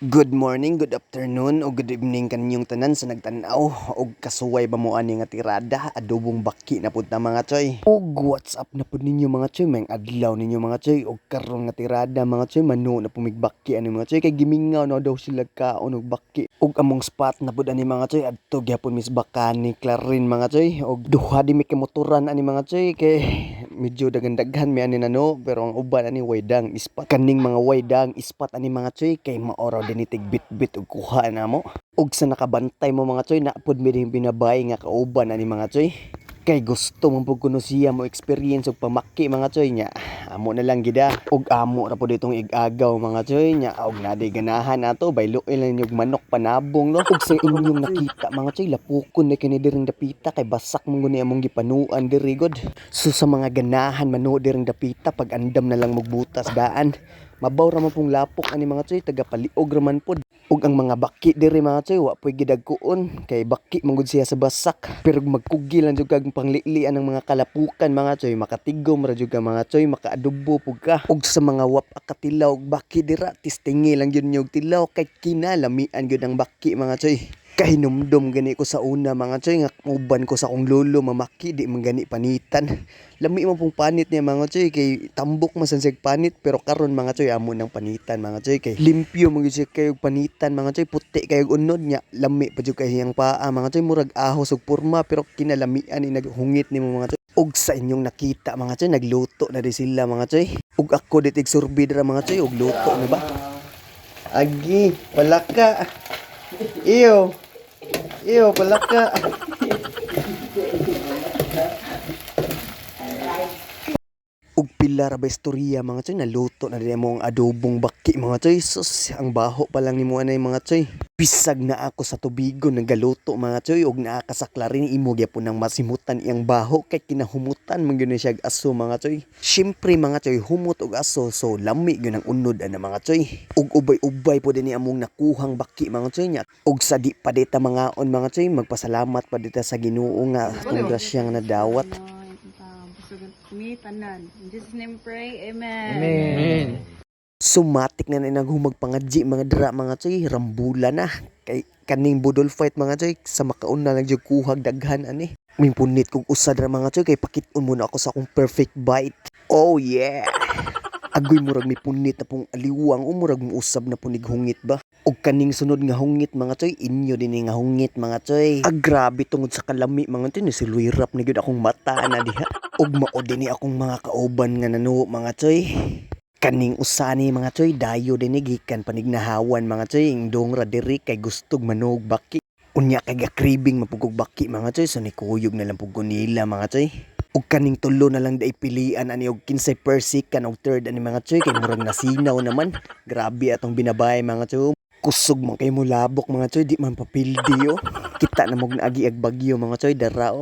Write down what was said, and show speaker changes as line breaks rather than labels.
Good morning, good afternoon, o good evening kaninyong tanan sa nagtanaw og kasuway ba mo ani nga tirada adobong baki na pud na mga choy. Og what's up na pud ninyo mga choy, may adlaw ninyo mga choy og karon nga tirada mga choy mano na pumigbaki ani mga choy kay gimingaw na daw sila kaon og baki. Og among spot na pud ani mga choy adto gyapon mis Bakani Clarin mga choy og duha di mi kimotoran ani mga choy kay medyo daghan-daghan mi ani nano pero ang uban ani waydang ispat kaning mga waydang ispat ani mga choy kay maoraw din bit og kuha na mo og sa nakabantay mo mga choy na pud mi din binabay nga kauban ani mga choy kay gusto mo pud kuno siya mo experience og pamaki mga choy nya amo na lang gida og amo ra pud itong igagaw mga choy nya og naday ganahan ato bayloy lang yung manok panabong no og sa inyong nakita mga choy lapukon na kini diring dapita kay basak mo guni among gipanuan diri god so sa mga ganahan mano diring dapita pag andam na lang magbutas daan mabaw ra man pong lapok ani mga choy taga paliog ra man pod ug ang mga baki diri mga choy wa poy gidagkuon kay baki man gud siya sa basak pero magkugil lang jud kag panglilian ng mga kalapukan mga choy makatigom ra jud ka mga choy makaadobo pug ka ug sa mga wap akatilaw og baki dira tistingi lang jud nyog tilaw kay kinalamian jud ang baki mga choy kahinumdum gani ko sa una mga choy nga uban ko sa akong lolo mamaki di man gani panitan lami mo pong panit niya mga choy kay tambok masansig panit pero karon mga choy amo nang panitan mga choy kay limpyo mo gyud kayo panitan mga choy puti kayo unod nya lami pa jud kay hiyang paa mga choy murag ahos ug porma pero kinalamian ni naghungit nimo mga choy ug sa inyong nakita mga choy nagluto na di sila mga choy ug ako ditig sorbid ra mga choy ug luto na ba agi palaka iyo palaka ug pila ra ba istorya mga choy naluto na din mo ang adobong baki mga choy sus ang baho pa lang nimo anay mga choy bisag na ako sa tubigon nagaluto mga choy ug naakasakla rin imo gyapon nang masimutan iyang baho kay kinahumutan man gyud siya aso mga choy syempre mga choy humot og aso so lami gyud ang unod ana mga choy ug ubay-ubay po dinhi among nakuhang baki mga choy nya ug sa di pa dita mangaon mga choy magpasalamat pa dita sa Ginoo nga atong grasyang nadawat.
Me, tanan. In Jesus' name pray. Amen.
Amen.
Sumatik na naghumag pangadji mga dira mga choy rambula na kay kaning budol fight mga choy sa makaon na lang jud kuhag daghan ani minpunit kog usad ra mga choy kay pakit-on muna ako sa akong perfect bite oh yeah agoy murag may punit na pong aliwang o murag muusab na punig hungit ba og kaning sunod nga hungit mga choy inyo din nga hungit mga choy grabe tungod sa kalami mga choy nisilwirap na gyud akong mata na diha og mao din akong mga kauban nga nanu mga choy kaning usani mga choy dayo din gikan panignahawan mga choy indong ra diri kay gustog manog baki unya kay gakribing mapugog baki mga choy so nikuyog na lang pug nila mga choy ug kaning tulo na lang dai pilian ani og 15 per second og third ani mga choy kay murag nasinaw naman grabe atong binabay mga choy kusog man kay mo labok mga choy di man papildi kita na mog naagi ag bagyo mga choy dara